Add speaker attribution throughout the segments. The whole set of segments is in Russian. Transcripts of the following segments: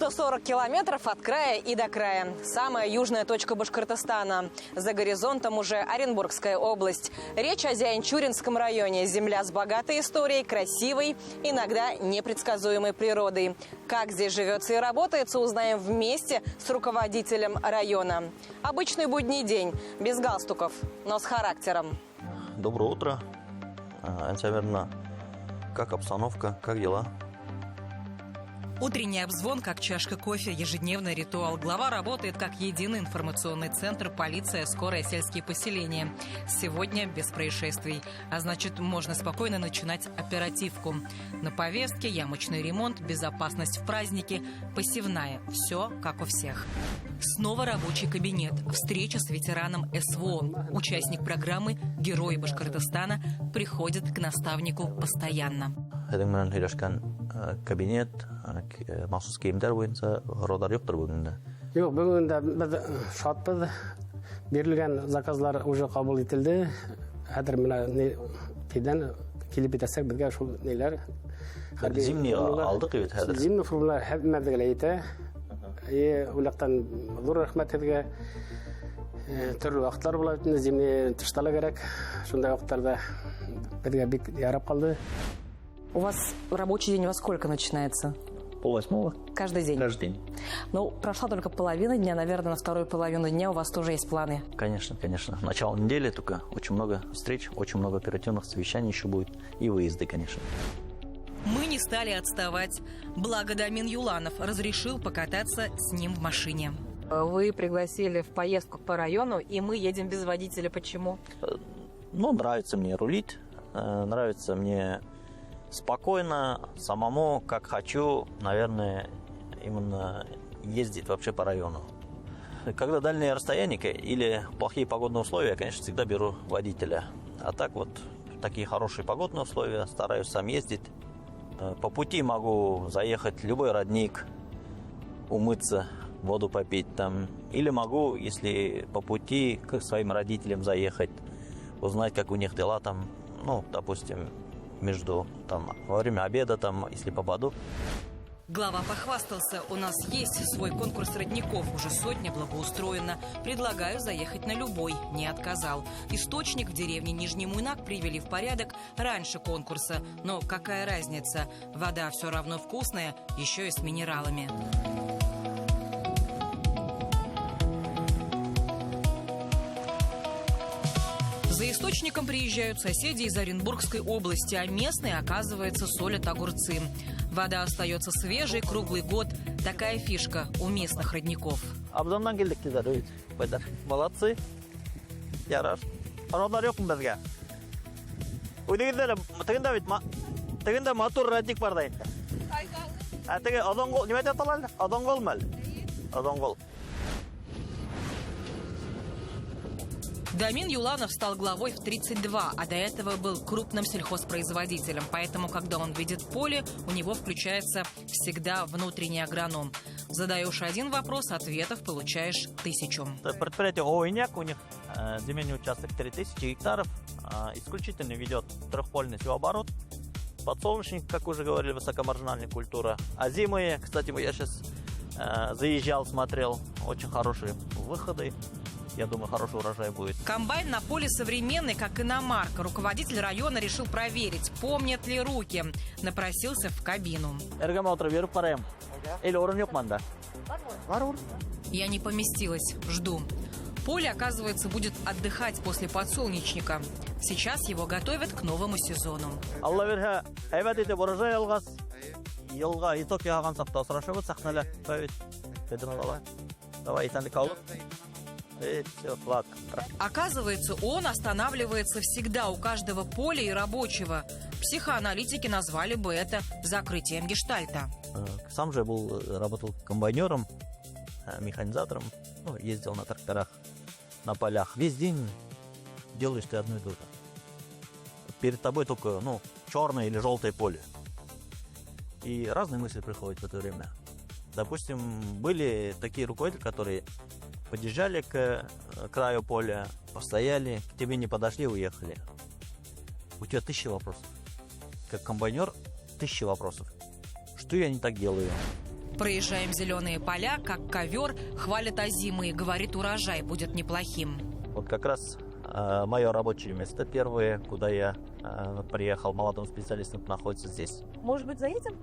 Speaker 1: 140 километров от края и до края. Самая южная точка Башкортостана. За горизонтом уже Оренбургская область. Речь о Зианчуринском районе. Земля с богатой историей, красивой, иногда непредсказуемой природой. Как здесь живется и работается, узнаем вместе с руководителем района. Обычный будний день, без галстуков, но с характером.
Speaker 2: Доброе утро. Наверное, как обстановка, как дела?
Speaker 3: Утренний обзвон, как чашка кофе, ежедневный ритуал. Глава работает как единый информационный центр, полиция, скорая, сельские поселения. Сегодня без происшествий. А значит, можно спокойно начинать оперативку. На повестке ямочный ремонт, безопасность в празднике, посевная. Все как у всех. Снова рабочий кабинет. Встреча с ветераном СВО. Участник программы «Герои Башкортостана» приходит к наставнику постоянно.
Speaker 2: Кабинет, махсус киімдер бойынша родар жоқтыр бүгінде.
Speaker 4: Жоқ, бүгінде біз шатпыз. Берілген заказлар уже қабыл етілді. Әдір мына неден келіп етсек бізге шул нелер.
Speaker 2: Зимний алдық ебет әдір.
Speaker 4: Зимний формалар хәбмәдігілі еті. Улақтан зор рахмет едіге. Түрлі вақытлар болады. Зимний тышталы керек. Шундай вақыттарда бізге бик ярап қалды.
Speaker 1: У вас рабочий день во сколько начинается?
Speaker 2: 7:30.
Speaker 1: Каждый день?
Speaker 2: Каждый день.
Speaker 1: Ну, прошла только половина дня. Наверное, на вторую половину дня у вас тоже есть планы.
Speaker 2: Конечно. Начало недели только очень много встреч, очень много оперативных совещаний еще будет. И выезды, конечно.
Speaker 3: Мы не стали отставать. Благо Дамин Юланов разрешил покататься с ним в машине.
Speaker 1: Вы пригласили в поездку по району, и мы едем без водителя. Почему?
Speaker 2: Ну, нравится мне рулить, нравится мне спокойно, самому, как хочу, наверное, именно ездить вообще по району. Когда дальние расстояния или плохие погодные условия, я, конечно, всегда беру водителя. А так вот, такие хорошие погодные условия, стараюсь сам ездить. По пути могу заехать в любой родник, умыться, воду попить там. Или могу, если по пути к своим родителям заехать, узнать, как у них дела там, ну, допустим, во время обеда, если попаду.
Speaker 3: Глава похвастался. У нас есть свой конкурс родников. Уже 100 благоустроено. Предлагаю заехать на любой. Не отказал. Источник в деревне Нижний Муйнак привели в порядок раньше конкурса. Но какая разница? Вода все равно вкусная, еще и с минералами. За источником приезжают соседи из Оренбургской области, а местные, оказывается, солят огурцы. Вода остается свежей круглый год. Такая фишка у местных родников.
Speaker 2: Абзаннан келдік кездер, байдар. Молодцы. Ярар. Аналар жоқ бізге. Тегінде мотор родник бар дайын. Теге Одонгол, неме аталады? Одонгол мәл. Одонгол.
Speaker 3: Дамин Юланов стал главой в 32, а до этого был крупным сельхозпроизводителем. Поэтому, когда он видит поле, у него включается всегда внутренний агроном. Задаешь один вопрос, ответов получаешь 1000.
Speaker 2: Предприятие «Ойняк», у них земельный участок 3000 гектаров, исключительно ведет трехпольный севооборот. Подсолнечник, как уже говорили, высокомаржинальная культура. А зимые, кстати, я сейчас заезжал, смотрел, очень хорошие выходы. Я думаю, хороший урожай будет.
Speaker 3: Комбайн на поле современный, как иномарка. Руководитель района решил проверить, помнят ли руки. Напросился в кабину. Я не поместилась, жду. Поле, оказывается, будет отдыхать после подсолнечника. Сейчас его готовят к новому сезону. Оказывается, он останавливается всегда у каждого поля и рабочего. Психоаналитики назвали бы это закрытием гештальта.
Speaker 2: Сам же работал комбайнером, механизатором, ездил на тракторах, на полях. Весь день делаешь ты одно и то же. Перед тобой только черное или желтое поле. И разные мысли приходят в это время. Допустим, были такие руководители, которые подъезжали к краю поля, постояли, к тебе не подошли, уехали. У тебя 1000 вопросов. Как комбайнер 1000 вопросов. Что я не так делаю?
Speaker 3: Проезжаем зеленые поля, как ковер, хвалят озимы и говорит, урожай будет неплохим.
Speaker 2: Вот как раз мое рабочее место первое, куда я приехал молодым специалистом, находится здесь.
Speaker 1: Может быть, заедем?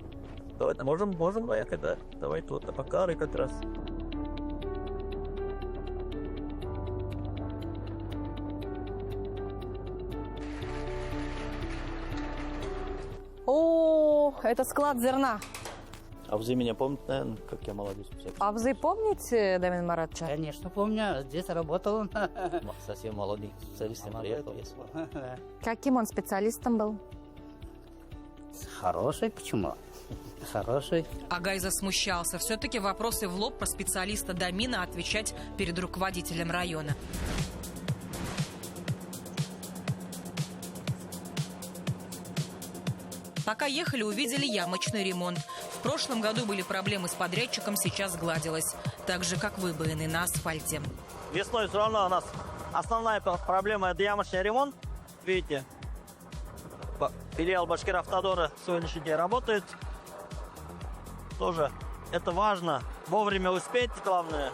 Speaker 2: Давайте, можем поехать, да. Давайте вот Апакары как раз.
Speaker 1: О, это склад зерна.
Speaker 2: Абзы меня помнит, наверное, как я молодец.
Speaker 1: Абзы помните, Дамин Маратович?
Speaker 5: Конечно, помню. Здесь работал он.
Speaker 2: Совсем молодый специалист приехал.
Speaker 1: Каким он специалистом был?
Speaker 5: Хороший, почему? Хороший.
Speaker 3: Агай засмущался. Все-таки вопросы в лоб про специалиста Дамина отвечать перед руководителем района. Пока ехали, увидели ямочный ремонт. В прошлом году были проблемы с подрядчиком, сейчас сгладилось. Так же, как выбоины на асфальте.
Speaker 2: Весной все равно у нас основная проблема – это ямочный ремонт. Видите, филиал Башкиравтодора сегодняшний день работает. Тоже это важно. Вовремя успеть, главное.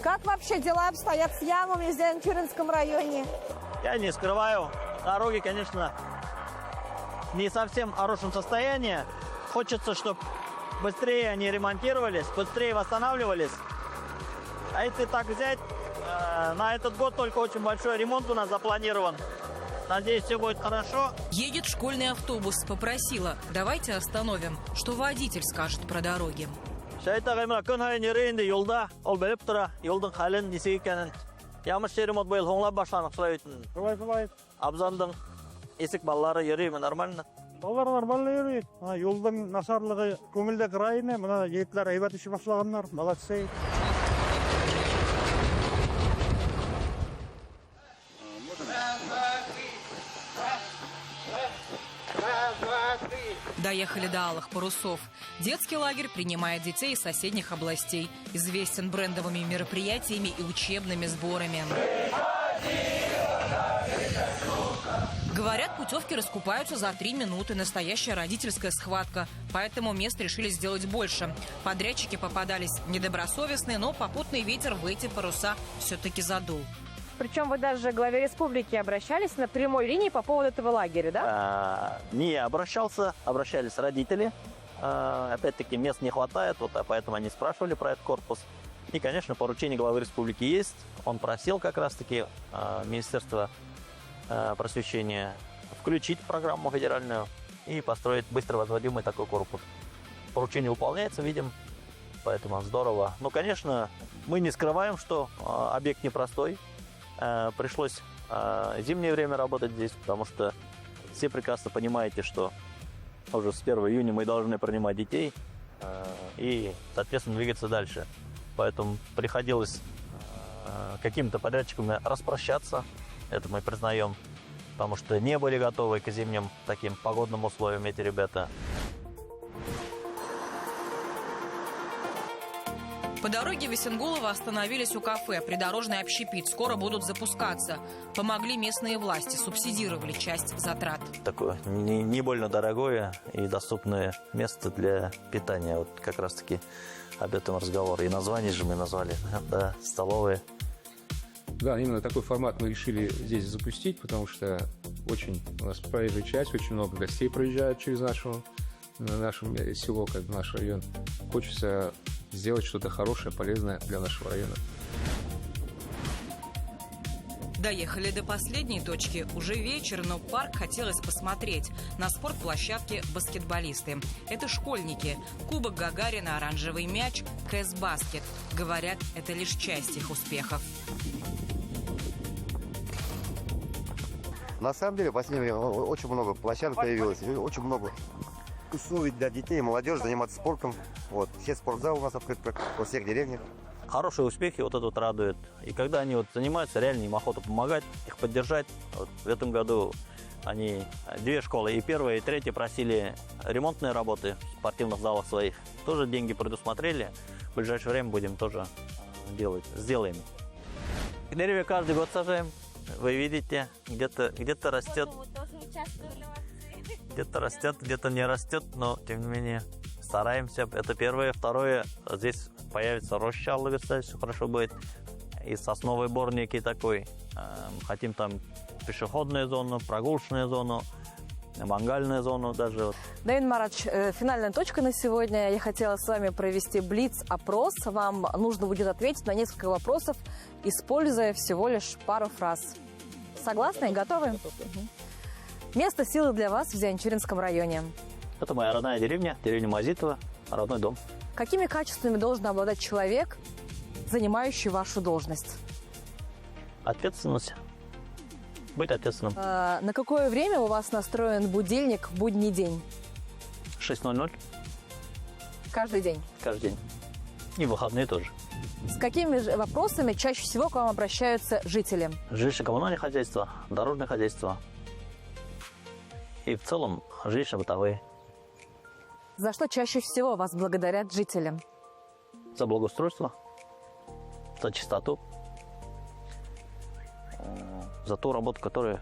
Speaker 1: Как вообще дела обстоят с ямами в Зеленчуринском районе?
Speaker 2: Я не скрываю. Дороги, конечно, не совсем в хорошем состоянии. Хочется, чтобы быстрее они ремонтировались, быстрее восстанавливались. А если так взять, на этот год только очень большой ремонт у нас запланирован. Надеюсь, все будет хорошо.
Speaker 3: Едет школьный автобус. Попросила, давайте остановим. Что водитель скажет про дороги?
Speaker 2: Есік балалары йөрөй ме нормально?
Speaker 6: Балалар нормально йөрөй. Юлдың нашарлыгы күңелдә крайне, менә егетләр әйбәт эш башлаганнар. Молодцы.
Speaker 3: Доехали до Алых Парусов. Детский лагерь принимает детей из соседних областей. Известен брендовыми мероприятиями и учебными сборами. Говорят, путевки раскупаются за 3 минуты. Настоящая родительская схватка. Поэтому мест решили сделать больше. Подрядчики попадались недобросовестные, но попутный ветер в эти паруса все-таки задул.
Speaker 1: Причем вы даже к главе республики обращались на прямой линии по поводу этого лагеря, да?
Speaker 2: Не я обращался, обращались родители. Опять-таки мест не хватает, вот, поэтому они спрашивали про этот корпус. И, конечно, поручение главы республики есть. Он просил как раз-таки Министерство просвещения включить программу федеральную и построить быстро возводимый такой корпус. Поручение выполняется, видим, поэтому здорово. Но, конечно, мы не скрываем, что объект непростой. Пришлось зимнее время работать здесь, потому что все прекрасно понимаете, что уже с 1 июня мы должны принимать детей и, соответственно, двигаться дальше. Поэтому приходилось каким-то подрядчикам распрощаться. Это мы признаем, потому что не были готовы к зимним таким погодным условиям эти ребята.
Speaker 3: По дороге в Исенгулово остановились у кафе. Придорожный общепит. Скоро будут запускаться. Помогли местные власти, субсидировали часть затрат.
Speaker 2: Такое не больно дорогое и доступное место для питания. Вот как раз-таки об этом разговор. И название же мы назвали, да, столовые.
Speaker 7: Да, именно такой формат мы решили здесь запустить, потому что очень у нас проезжая часть, очень много гостей проезжают через наше село, как бы наш район. Хочется сделать что-то хорошее, полезное для нашего района.
Speaker 3: Доехали до последней точки. Уже вечер, но парк хотелось посмотреть. На спортплощадке баскетболисты. Это школьники. Кубок Гагарина, оранжевый мяч, кэс-баскет. Говорят, это лишь часть их успехов.
Speaker 8: На самом деле, в последнее время очень много площадок появилось, очень много условий для детей и молодежи заниматься спортом. Вот. Все спортзалы у нас открыты во всех деревнях.
Speaker 2: Хорошие успехи вот это вот радует. И когда они вот занимаются, реально им охота помогать, их поддержать. Вот в этом году они 2 школы, и 1-я, и 3-я просили ремонтные работы в спортивных залах своих. Тоже деньги предусмотрели. В ближайшее время будем тоже делать. Сделаем. Деревья каждый год сажаем. Вы видите, где-то растет. Где-то растет, где-то не растет, но тем не менее Стараемся. Это первое. Второе, здесь появится роща, Алла версия, все хорошо будет. И сосновый бор некий такой. Хотим там пешеходную зону, прогулочную зону, мангальную зону даже.
Speaker 1: Давид Маратович, финальная точка на сегодня. Я хотела с вами провести блиц-опрос. Вам нужно будет ответить на несколько вопросов, используя всего лишь пару фраз. Согласны? Готовы? Место силы для вас в Зианчуринском районе.
Speaker 2: Это моя родная деревня Мазитово, родной дом.
Speaker 1: Какими качествами должен обладать человек, занимающий вашу должность?
Speaker 2: Ответственность. Быть ответственным.
Speaker 1: На какое время у вас настроен будильник в будний день?
Speaker 2: 6:00.
Speaker 1: Каждый день?
Speaker 2: Каждый день. И в выходные тоже.
Speaker 1: С какими же вопросами чаще всего к вам обращаются жители?
Speaker 2: Жилищно-коммунальное хозяйство, дорожное хозяйство. И в целом жилищно-бытовые.
Speaker 1: За что чаще всего вас благодарят жители?
Speaker 2: За благоустройство, за чистоту, за ту работу, которую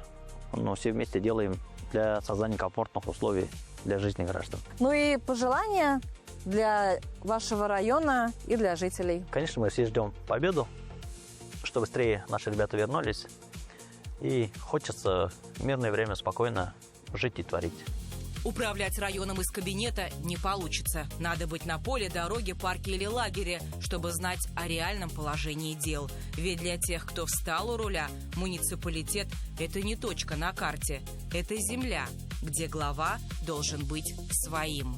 Speaker 2: все вместе делаем для создания комфортных условий для жизни граждан.
Speaker 1: Ну и пожелания для вашего района и для жителей?
Speaker 2: Конечно, мы все ждем победу, чтобы быстрее наши ребята вернулись. И хочется в мирное время спокойно жить и творить.
Speaker 3: Управлять районом из кабинета не получится. Надо быть на поле, дороге, парке или лагере, чтобы знать о реальном положении дел. Ведь для тех, кто встал у руля, муниципалитет – это не точка на карте. Это земля, где глава должен быть своим.